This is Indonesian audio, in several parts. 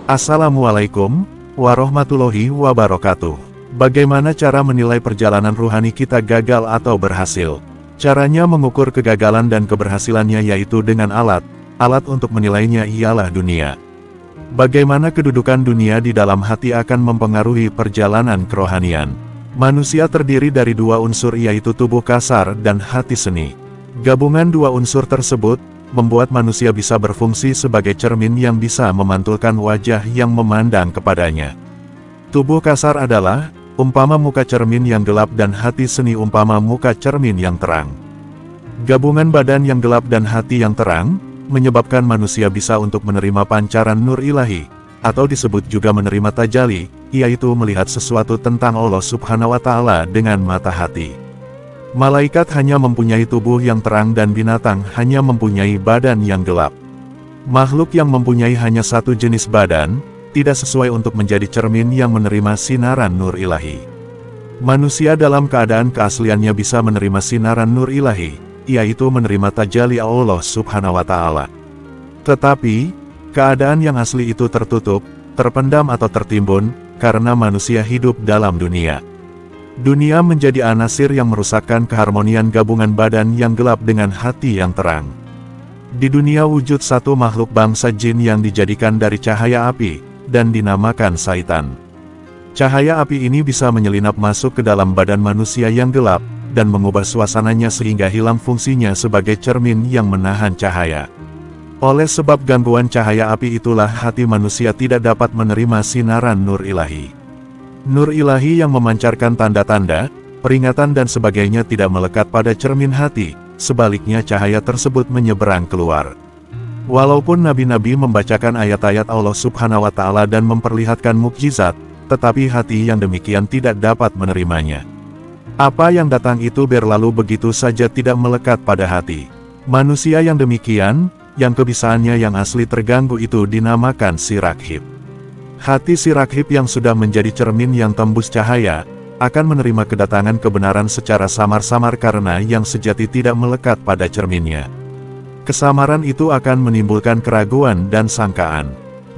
Assalamualaikum warahmatullahi wabarakatuh. Bagaimana cara menilai perjalanan ruhani kita gagal atau berhasil? Caranya mengukur kegagalan dan keberhasilannya yaitu dengan alat untuk menilainya ialah dunia. Bagaimana kedudukan dunia di dalam hati akan mempengaruhi perjalanan kerohanian. Manusia terdiri dari dua unsur yaitu tubuh kasar dan hati seni. Gabungan dua unsur tersebut membuat manusia bisa berfungsi sebagai cermin yang bisa memantulkan wajah yang memandang kepadanya. Tubuh kasar adalah umpama muka cermin yang gelap dan hati seni umpama muka cermin yang terang. Gabungan badan yang gelap dan hati yang terang menyebabkan manusia bisa untuk menerima pancaran nur ilahi, atau disebut juga menerima tajali, yaitu melihat sesuatu tentang Allah Subhanahu wa Ta'ala dengan mata hati. Malaikat hanya mempunyai tubuh yang terang dan binatang hanya mempunyai badan yang gelap. Makhluk yang mempunyai hanya satu jenis badan, tidak sesuai untuk menjadi cermin yang menerima sinaran nur ilahi. Manusia dalam keadaan keasliannya bisa menerima sinaran nur ilahi, yaitu menerima tajali Allah Subhanahu wa Ta'ala. Tetapi, keadaan yang asli itu tertutup, terpendam atau tertimbun, karena manusia hidup dalam dunia. Dunia menjadi anasir yang merusakkan keharmonian gabungan badan yang gelap dengan hati yang terang. Di dunia wujud satu makhluk bangsa jin yang dijadikan dari cahaya api, dan dinamakan Syaitan. Cahaya api ini bisa menyelinap masuk ke dalam badan manusia yang gelap, dan mengubah suasananya sehingga hilang fungsinya sebagai cermin yang menahan cahaya. Oleh sebab gangguan cahaya api itulah hati manusia tidak dapat menerima sinaran nur ilahi. Nur ilahi yang memancarkan tanda-tanda, peringatan dan sebagainya tidak melekat pada cermin hati, sebaliknya cahaya tersebut menyeberang keluar. Walaupun nabi-nabi membacakan ayat-ayat Allah Subhanahu wa Ta'ala dan memperlihatkan mukjizat, tetapi hati yang demikian tidak dapat menerimanya. Apa yang datang itu berlalu begitu saja tidak melekat pada hati. Manusia yang demikian, yang kebisaannya yang asli terganggu itu dinamakan si raghib. Hati si raghib yang sudah menjadi cermin yang tembus cahaya, akan menerima kedatangan kebenaran secara samar-samar karena yang sejati tidak melekat pada cerminnya. Kesamaran itu akan menimbulkan keraguan dan sangkaan.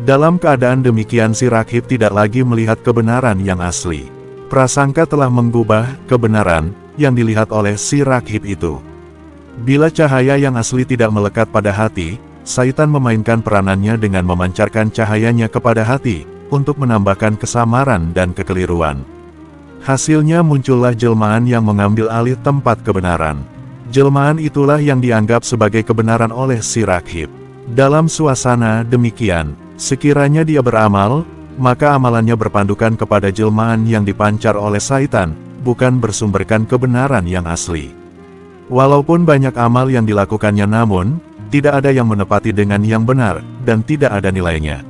Dalam keadaan demikian si raghib tidak lagi melihat kebenaran yang asli. Prasangka telah mengubah kebenaran yang dilihat oleh si raghib itu. Bila cahaya yang asli tidak melekat pada hati, Syaitan memainkan peranannya dengan memancarkan cahayanya kepada hati, untuk menambahkan kesamaran dan kekeliruan. Hasilnya muncullah jelmaan yang mengambil alih tempat kebenaran. Jelmaan itulah yang dianggap sebagai kebenaran oleh si raghib. Dalam suasana demikian, sekiranya dia beramal, maka amalannya berpandukan kepada jelmaan yang dipancar oleh Syaitan, bukan bersumberkan kebenaran yang asli. Walaupun banyak amal yang dilakukannya namun, tidak ada yang menepati dengan yang benar, dan tidak ada nilainya.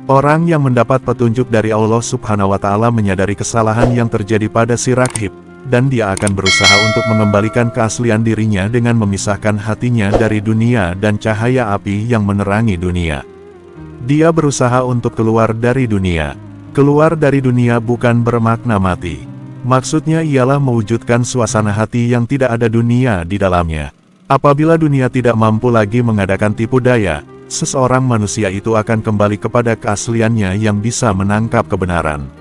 Orang yang mendapat petunjuk dari Allah Subhanahu wa Ta'ala menyadari kesalahan yang terjadi pada si raghib, dan dia akan berusaha untuk mengembalikan keaslian dirinya dengan memisahkan hatinya dari dunia dan cahaya api yang menerangi dunia. Dia berusaha untuk keluar dari dunia. Keluar dari dunia bukan bermakna mati. Maksudnya ialah mewujudkan suasana hati yang tidak ada dunia di dalamnya. Apabila dunia tidak mampu lagi mengadakan tipu daya, seseorang manusia itu akan kembali kepada keasliannya yang bisa menangkap kebenaran.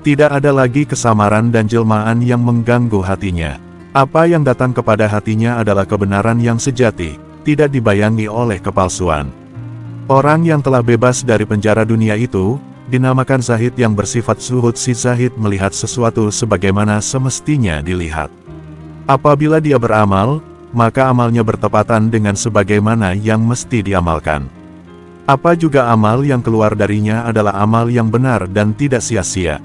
Tidak ada lagi kesamaran dan jelmaan yang mengganggu hatinya. Apa yang datang kepada hatinya adalah kebenaran yang sejati, tidak dibayangi oleh kepalsuan. Orang yang telah bebas dari penjara dunia itu, dinamakan zahid yang bersifat zuhud. Si zahid melihat sesuatu sebagaimana semestinya dilihat. Apabila dia beramal, maka amalnya bertepatan dengan sebagaimana yang mesti diamalkan. Apa juga amal yang keluar darinya adalah amal yang benar dan tidak sia-sia.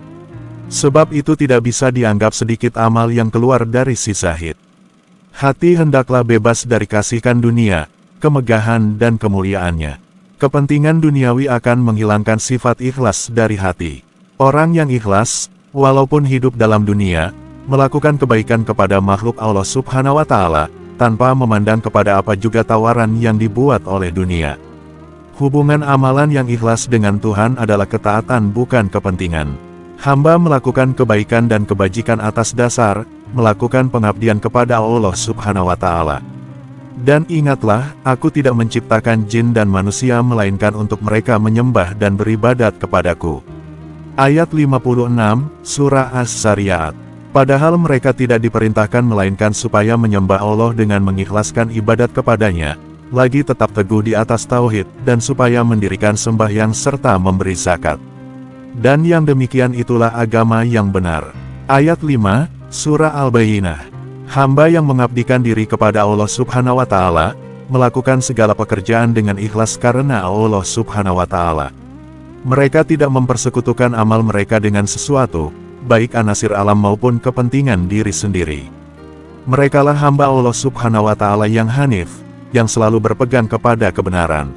Sebab itu tidak bisa dianggap sedikit amal yang keluar dari si zahid. Hati hendaklah bebas dari kasihkan dunia, kemegahan dan kemuliaannya. Kepentingan duniawi akan menghilangkan sifat ikhlas dari hati. Orang yang ikhlas, walaupun hidup dalam dunia, melakukan kebaikan kepada makhluk Allah Subhanahu wa Ta'ala, tanpa memandang kepada apa juga tawaran yang dibuat oleh dunia. Hubungan amalan yang ikhlas dengan Tuhan adalah ketaatan bukan kepentingan. Hamba melakukan kebaikan dan kebajikan atas dasar, melakukan pengabdian kepada Allah Subhanahu wa Ta'ala. Dan ingatlah, aku tidak menciptakan jin dan manusia melainkan untuk mereka menyembah dan beribadat kepadaku. Ayat 56, Surah As-Zariyat. Padahal mereka tidak diperintahkan melainkan supaya menyembah Allah dengan mengikhlaskan ibadat kepadanya, lagi tetap teguh di atas tauhid, dan supaya mendirikan sembahyang serta memberi zakat. Dan yang demikian itulah agama yang benar. Ayat 5, Surah Al-Bayyinah. Hamba yang mengabdikan diri kepada Allah Subhanahu wa Ta'ala, melakukan segala pekerjaan dengan ikhlas karena Allah Subhanahu wa Ta'ala. Mereka tidak mempersekutukan amal mereka dengan sesuatu, baik anasir alam maupun kepentingan diri sendiri. Merekalah hamba Allah Subhanahu wa Ta'ala yang hanif, yang selalu berpegang kepada kebenaran.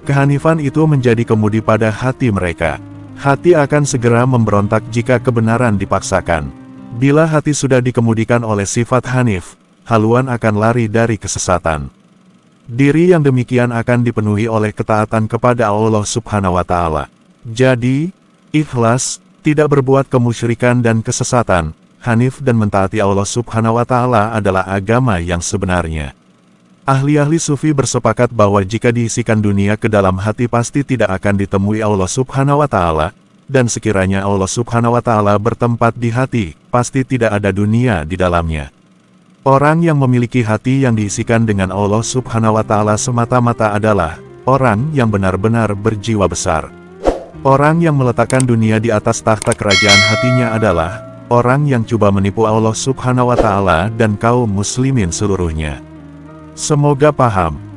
Kehanifan itu menjadi kemudi pada hati mereka. Hati akan segera memberontak jika kebenaran dipaksakan. Bila hati sudah dikemudikan oleh sifat hanif, haluan akan lari dari kesesatan. Diri yang demikian akan dipenuhi oleh ketaatan kepada Allah Subhanahu wa Ta'ala. Jadi, ikhlas, tidak berbuat kemusyrikan dan kesesatan, hanif dan mentaati Allah Subhanahu wa Ta'ala adalah agama yang sebenarnya. Ahli-ahli sufi bersepakat bahwa jika diisikan dunia ke dalam hati pasti tidak akan ditemui Allah Subhanahu wa Ta'ala, dan sekiranya Allah Subhanahu wa Ta'ala bertempat di hati, pasti tidak ada dunia di dalamnya. Orang yang memiliki hati yang diisikan dengan Allah Subhanahu wa Ta'ala semata-mata adalah orang yang benar-benar berjiwa besar. Orang yang meletakkan dunia di atas takhta kerajaan hatinya adalah orang yang coba menipu Allah Subhanahu wa Ta'ala dan kaum muslimin seluruhnya. Semoga paham.